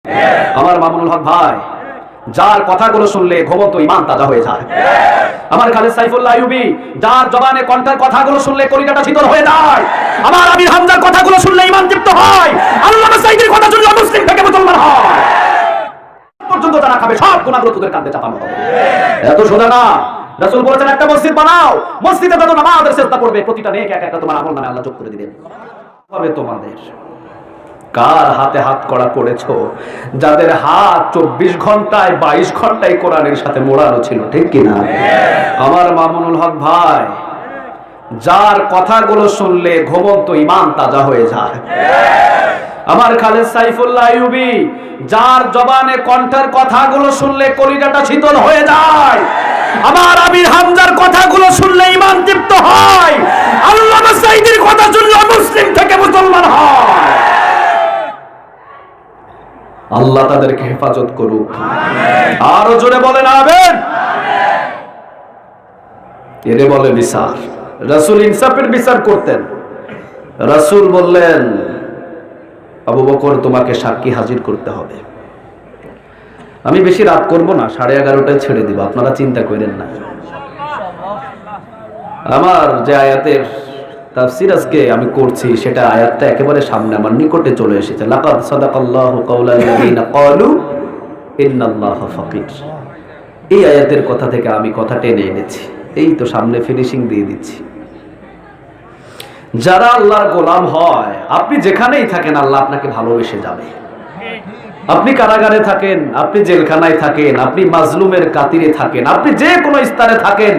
আমার মামুনুল হক ভাই, যার কথাগুলো শুনলে ঘুমন্ত ইমান তাজা হয়ে যায়। আমার খালেদ সাইফুল্লাহ আইয়ুবী, যার জবানে কণ্ঠের কথাগুলো শুনলে কলিজাটা শীতল হয়ে যায়। আমার আমির হামজার কথাগুলো শুনলে ইমান তৃপ্ত হয়। আল্লামা সাঈদীর কথা শুনলে মুসলিম থেকে মুসলমান হয়। পর্যন্ত যারা খাবে সব গুনাহগুলো তোদের কাঁধে চাপানো হবে। এত সোজা না। রাসূল বলেছেন একটা মসজিদ বানাও, মসজিদে যত নামাজের চেষ্টা করবে প্রতিটা নেক এক একটা তোমার আমল নামে আল্লাহ যোগ করে দিবেন। হবে তোমাদের কার হাতে হাত করা করেছো, যাদের হাত 24 ঘন্টায় 22 ঘন্টায় কোরআনের সাথে মোড়ানো ছিল, ঠিক কিনা? আমার মামুনুল হক ভাই, যার কথাগুলো শুনলে ঘুমন্ত ইমান তাজা হয়ে যায়। আমার খালেদ সাইফুল্লাহ আইয়ুবী, যার জবানে কণ্ঠের কথাগুলো শুনলে কলিজাটা শীতল হয়ে যায়। আমার আমির হামজার কথাগুলো শুনলে ইমান তৃপ্ত হয়। আল্লামা সাঈদীর কথা শুনলে মুসলিম থেকে মুসলমান হয়। আল্লাহ তাদেরকে হেফাজত করুক। আরো জোরে বলেন আমিন। এরে বলে বিচার। রাসূল ইনসাফের বিচার করতেন। রাসূল বললেন, আবু বকর তোমাকে সাক্ষী হাজির করতে হবে। আমি বেশি রাত করব না, 11:30টায় ছেড়ে দিব, আপনারা চিন্তা করেন না। আমার যে আয়াতের তাফসীর আজকে আমি করছি সেটা আয়াতটা একেবারে সামনে আমার নিকটে চলে এসেছে। লাকাদ সাদাকাল্লাহু কাওলাল্লাযিনা ক্বালু ইন্নাল্লাহা ফাকির। এই আয়াতের কথা থেকে আমি কথা টেনে এনেছি, এই তো সামনে ফিনিশিং দিয়ে দিচ্ছি। যারা আল্লাহর গোলাম হয়, আপনি যেখানেই থাকেন আল্লাহ আপনাকে ভালোবেসে যাবে। আপনি কারাগারে থাকেন, আপনি জেলখানায় থাকেন, আপনি মাজলুমের কাতিরে থাকেন, আপনি যে কোনো স্থানে থাকেন,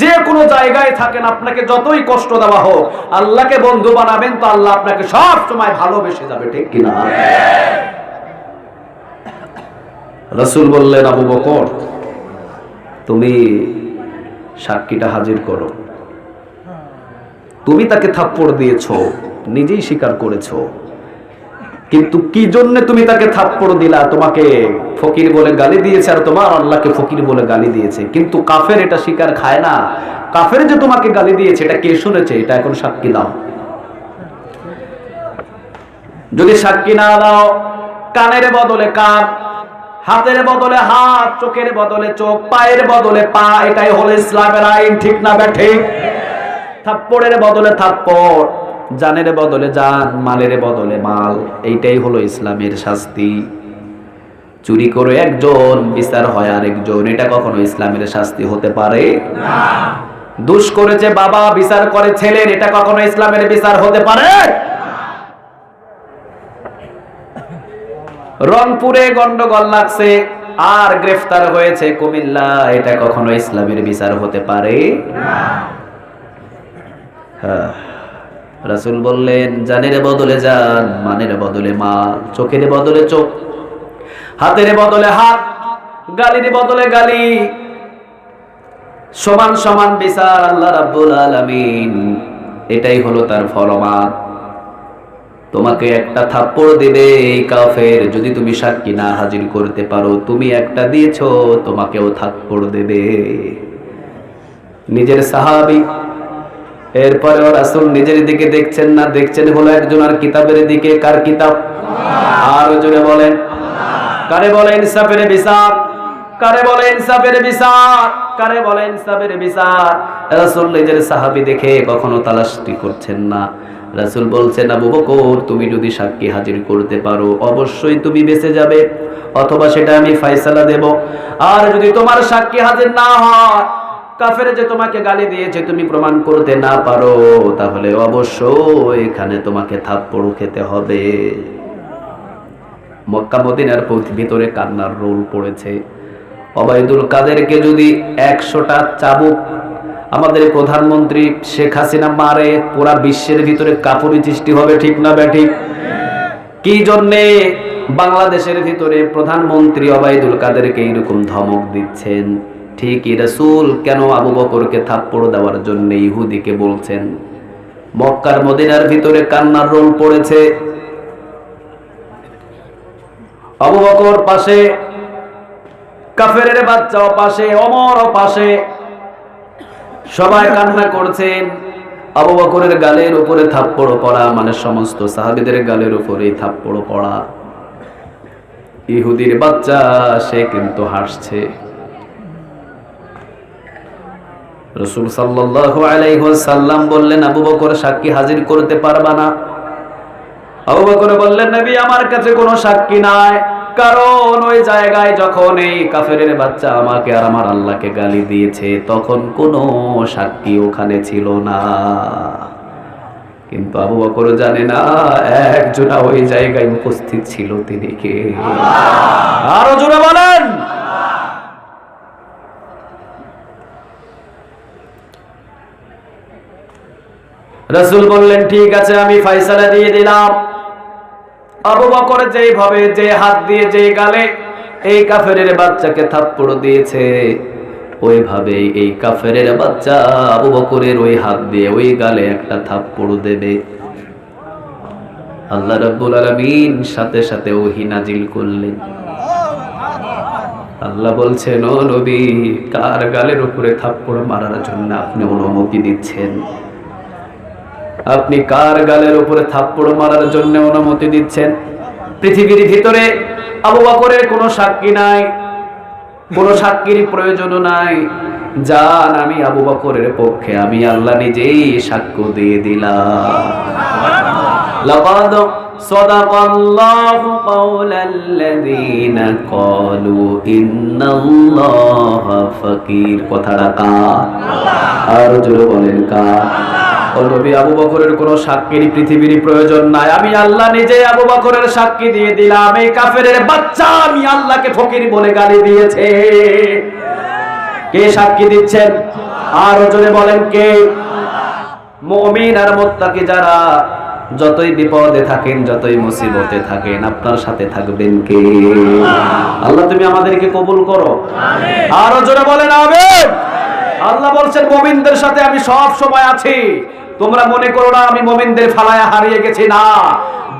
যে কোনো জায়গায় থাকেন, আপনাকে যতই কষ্ট দেওয়া হোক আল্লাহকে বন্ধু বানাবেন তো আল্লাহ আপনাকে সব সময় ভালোবেসে যাবে, ঠিক কিনা? রাসূল বললেন, আবু বকর তুমি সাক্ষীটা হাজির করো। তুমি তাকে থাপ্পড় দিয়েছো, নিজেই স্বীকার করেছো, কিন্তু কি জন্য তুমি তাকে থাপ্পড় দিলা? তোমাকে ফকির বলে গালি দিয়েছে আর তোমার আল্লাহকে ফকির বলে গালি দিয়েছে, কিন্তু কাফের এটা স্বীকার খায় না। কাফের যে তোমাকে গালি দিয়েছে এটা কে শুনেছে? এটা এখন সাক্ষী দাও। যদি সাক্ষী না দাও, কানের বদলে কান, হাতের বদলে হাত, চোখের বদলে চোখ, পায়ের বদলে পা, এটাই হলো ইসলামের আইন, ঠিক না ঠিক? থাপ্পড়ের বদলে থাপ্পড়, জানের বদলে জান, মালের বদলে মাল, এইটাই হলো ইসলামের শাস্তি। চুরি করে একজন, বিচার হয় আরেকজন, এটা কখনো ইসলামের শাস্তি হতে পারে না। দুষ করেছে বাবা, বিচার করে ছেলের, এটা কখনো ইসলামের বিচার হতে পারে না। রংপুরে গন্ডগোল লাগছে আর গ্রেফতার হয়েছে কুমিল্লা, এটা কখনো ইসলামের বিচার হতে পারে না। রাসূল বললেন, জানের বদলে জান, মানের বদলে মাল, চোখের বদলে চোখ, হাতের বদলে হাত, গালির বদলে গালি, সমান সমান বিচার আল্লাহ রাব্বুল আলামিন, এটাই হলো তার ফরমান। তোমাকে একটা থাপ্পড় দিবে এই কাফের, যদি তুমি সাক্ষী না হাজির করতে পারো। তুমি একটা দিয়েছো, তোমাকেও থাপ্পড় দেবে। নিজের সাহাবী, এরপরেও রাসূল নিজের দিকে দেখছেন না, দেখছেন হলো একজনের কিতাবের দিকে। কার কিতাব? আর জোরে বলেন, কারে বলে ইনসাফের বিচার? কারে বলে ইনসাফের বিচার? কারে বলে ইনসাফের বিচার? রাসূল নিজের সাহাবী দেখে কখনো তালাশি করছেন না। রাসূল বলছেন, আবু বকর তুমি যদি সাক্ষী হাজির করতে পারো অবশ্যই তুমি বেঁচে যাবে, অথবা সেটা আমি ফয়সালা দেব। আর যদি তোমার সাক্ষী হাজির না হয়, কাফের যে তোমাকে গালি দিয়েছে তুমি প্রমাণ করতে না পারো, তাহলে অবশ্যই এখানে তোমাকে থাপ্পড় খেতে হবে। মক্কা মদিনার ভিতরে কান্নার রোল পড়েছে। ওবায়দুল কাদেরকে যদি 100টা চাবুক আমাদের প্রধানমন্ত্রী শেখ হাসিনা মারে, পুরা বিশ্বের ভিতরে কাপুরি সৃষ্টি হবে, ঠিক না ঠিক? কি জন্যে বাংলাদেশের ভিতরে প্রধানমন্ত্রী ওবায়দুল কাদেরকে এরকম ধমক দিচ্ছেন? ঠিকই রাসূল কেন আবু বকরকে থাপ্পড় দেওয়ার জন্য ইহুদিকে বলছেন। মক্কার মদিনার ভিতরে কান্নার রোল পড়েছে। আবু বকর পাশে, কাফেরের বাচ্চাও পাশে, ওমরও পাশে, সবাই কান্না করছেন। আবু বকরের গালের উপরে থাপ্পড় পড়া মানে সমস্ত সাহাবীদের গালের উপরে থাপ্পড় পড়া। ইহুদির বাচ্চা সে কিন্তু হাসছে। রাসূল সাল্লাল্লাহু আলাইহি ওয়াসাল্লাম বললেন, আবু বকর সাক্ষী হাজির করতে পারবা না? আবু বকর বললেন, নবী আমার কাছে কোনো সাক্ষী নাই, কারণ ওই জায়গায় যখন এই কাফেরের বাচ্চা আমাকে আর আমার আল্লাহকে গালি দিয়েছে তখন কোনো সাক্ষী ওখানে ছিল না। কিন্তু আবু বকর জানে না একজন ওই জায়গায় উপস্থিত ছিল, তিনি কে? আরো জোরে বলেন। রাসূল বললেন, ঠিক আছে, আমি ফয়সালা দিয়ে দিলাম। আবু বকর যেইভাবে যে হাত দিয়ে যে গালে এই কাফেরের বাচ্চাকে থাপ্পড় দিয়েছে, ওইভাবে এই কাফেরের বাচ্চা আবু বকরের ওই হাত দিয়ে ওই গালে একটা থাপ্পড় দেবে। আল্লাহ রাব্বুল আলামিন সাথে সাথে ওহী নাজিল করলেন। আল্লাহ বলছেন, ও নবী, কার গালের উপরে থাপ্পড় মারার জন্য আপনি অনুমতি দিচ্ছেন? আপনি কার গালের উপরে থাপ্পড় মারার জন্য অনুমতি দিচ্ছেন? পৃথিবীর ভিতরে আবু বকরের কোনো সাক্ষী নাই, কোনো সাক্ষীর প্রয়োজন নাই। জান, আমি আবু বকরের পক্ষে আমি আল্লাহ নিজেই সাক্ষ্য দিয়ে দিলাম। লাকাদ সাদাকাল্লাহু কাওলাল্লাযীনা ক্বালু ইন্নাল্লাহা ফাকির। কথাটা কার? আর জোরে বলেন কার? ও নবী, আবু বকরের কোনো সাক্ষীর পৃথিবীর প্রয়োজন নাই, আমি আল্লাহ নিজে আবু বকরের সাক্ষী দিয়ে দিলাম। এই কাফেরের বাচ্চা আমি আল্লাহকে ফকির বলে গালি দিয়েছে। কে সাক্ষী দিচ্ছেন? আর জোরে বলেন কে? মুমিন আর মুত্তাকি যারা যতই বিপদে থাকেন, যতই মুসিবতে থাকেন, আপনার সাথে থাকবেন কে? আল্লাহ তুমি আমাদেরকে কবুল করো, আমিন। আর জোরে বলেন আমিন। আল্লাহ বলছেন, মুমিনদের সাথে আমি সব সময় আছি। তোমরা মনে করো না আমি মুমিনদের ফালায়া হারিয়ে গেছি, না।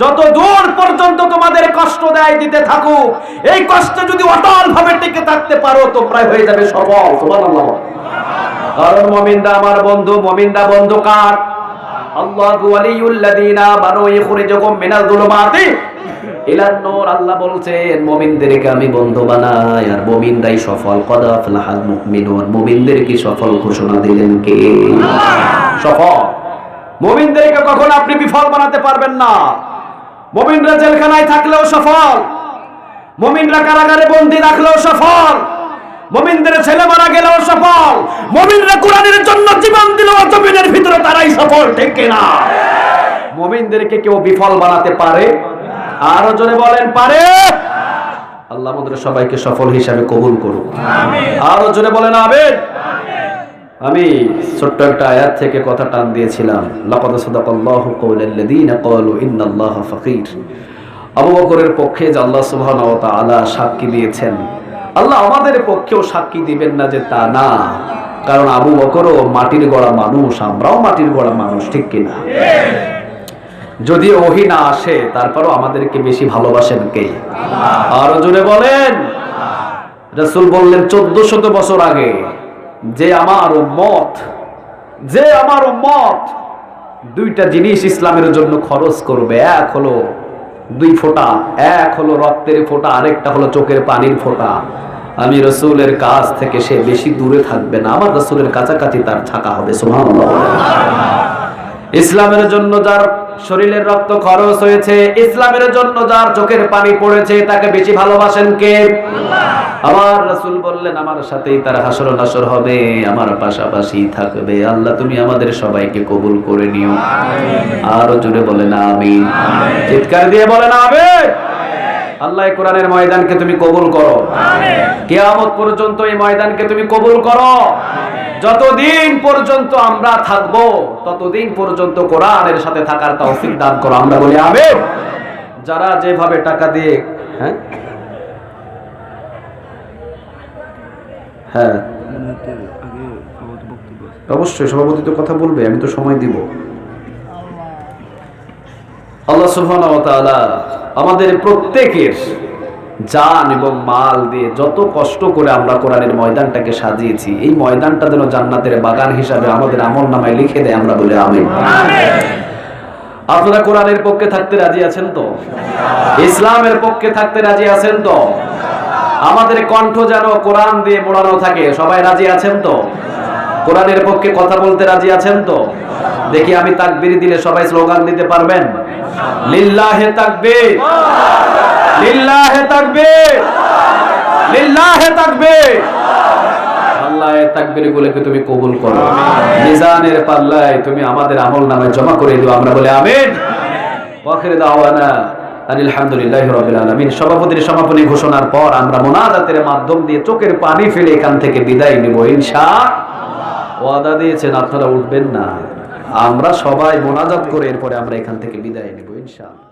যত দূর পর্যন্ত তোমাদের কষ্ট দেয় দিতে থাকুক, এই কষ্টে যদি অটল ভাবে টিকে থাকতে পারো তোমরাই হয়ে যাবে সফল। সুবহানাল্লাহ। কারণ মুমিনরা আমার বন্ধু। মুমিনরা বন্ধু কার? আল্লাহু ওয়ালিয়ুল্লাযীনা আমানু ইখরিজুকুম মিনাল যুলুমাতি ইলান নূর। আল্লাহ বলছেন মুমিনদেরকে আমি বন্ধু বানাই, আর মুমিনরাই সফল। কদ আফলাহাল মুমিনুন। মুমিনদেরকে সফল ঘোষণা দিলেন কে? সফল। মুমিনদেরকে কখনো আপনি বিফল বানাতে পারবেন না। মুমিনরা জেলখানায় থাকলেও সফল, মুমিনরা কারাগারে বন্দী রাখলেও সফল, মুমিনদের ছেলে মারা গেলেও সফল, মুমিনরা কোরআনের জন্য জীবন দিলেও জমিনের ভিতরে তারাই সফল, ঠিক কিনা? মুমিনদেরকে কেউ বিফল বানাতে পারে? আরো জোরে বলেন পারে? আল্লাহ আমাদের সবাইকে সফল হিসাবে কবুল করুন, আমিন। আরো জোরে বলেন আমিন। আমি ছোট্ট একটা আয়াত থেকে কথা টান দিয়েছিলাম, লাকাদ সাদাকাল্লাহু কাওলাল্লাযীনা ক্বালু ইন্নাল্লাহা ফাকির। আবু বকরের পক্ষে যে আল্লাহ সুবহানাহু ওয়া তাআলা সাক্ষী দিয়েছেন, আল্লাহ আমাদের পক্ষেও সাক্ষী দিবেন না যে তা না। কারণ আবু বকরও মাটির গড়া মানুষ, আমরাও মাটির গড়া মানুষ, ঠিক কিনা? যদি ওহী না আসে তারপরও আমাদেরকে বেশি ভালোবাসেন কে? আরো জোরে বলেন। রাসূল বললেন 1400 বছর আগে, যে আমার উম্মত দুইটা জিনিস ইসলামের জন্য খরচ করবে, এক হলো 2 ফোঁটা, এক হলো রক্তের ফোঁটা, আরেকটা হলো চোখের পানির ফোঁটা, আমি রাসূলের কাছ থেকে সে বেশি দূরে থাকবে না, আমার রাসূলের কাছাকাছি তার থাকা হবে। সুবহানাল্লাহ। ইসলামের জন্য যার শরীরের রক্ত খরচ হয়েছে, ইসলামের জন্য যার চোখের পানি পড়েছে, তাকে বেশি ভালোবাসেন কে? আল্লাহ। আমার রাসূল বললেন আমার সাথেই তার হাসর নাসর হবে, আমার পাশাপাশি থাকবে। আল্লাহ তুমি আমাদের সবাইকে কবুল করে নিও, আমিন। আর জোরে বলেন আমিন, আমিন। চিৎকার দিয়ে বলেন আমিন। আল্লাহ এই কোরআনের ময়দানকে তুমি কবুল করো, আমিন। কিয়ামত পর্যন্ত এই ময়দানকে তুমি কবুল করো, আমিন। যতদিন পর্যন্ত আমরা থাকবো ততদিন পর্যন্ত কোরআনের সাথে থাকার তৌফিক দান করো, আমরা বলি আমিন। যারা যেভাবে টাকা দিয়ে হ্যাঁ অবশ্যই সভাপতি তো কথা বলবে, আমি তো সময় দিব। আল্লাহ সুবহানাহু ওয়া তাআলা আমাদের প্রত্যেকের জান এবং মাল দিয়ে যত কষ্ট করে আমরা কোরআনের ময়দানটাকে সাজিয়েছি, এই ময়দানটা যেন জান্নাতের বাগান হিসাবে আমাদের আমলনামায় লিখে দেয়, আমরা বলি আমিন। আপনারা কোরআনের পক্ষে থাকতে রাজি আছেন তো? ইসলামের পক্ষে থাকতে রাজি আছেন তো? আমাদের কণ্ঠ যেন কোরআন দিয়ে মোড়ানো থাকে, সবাই রাজি আছেন তো? কোরআনের পক্ষে কথা বলতে রাজি আছেন তো? দেখি আমি তাকবীর দিলে সবাই স্লোগান দিতে পারবেন? লিল্লাহে তাকবীর, লিল্লাহে তাকবীর, লিল্লাহে তাকবীর। আল্লাহ তাকবীর গুলোকে তুমি কবুল করো, মিজানের পাল্লায় তুমি আমাদের আমলনামায় জমা করে দিও, আমরা বলে আমিন। ওয়া আখিরু দাওয়ানা আলহামদুলিল্লাহি রাব্বিল আলামিন। সভাপতির সমাপনী ঘোষণার পর আমরা মোনাজাতের মাধ্যম দিয়ে চোখের পানি ফেলে এখান থেকে বিদায় নিব ইনশাআল্লাহ। ওয়াদা দিয়েছেন আপনারা উঠবেন না, আমরা সবাই মোনাজাত করে এরপরে আমরা এখান থেকে বিদায় নিব ইনশাআল্লাহ।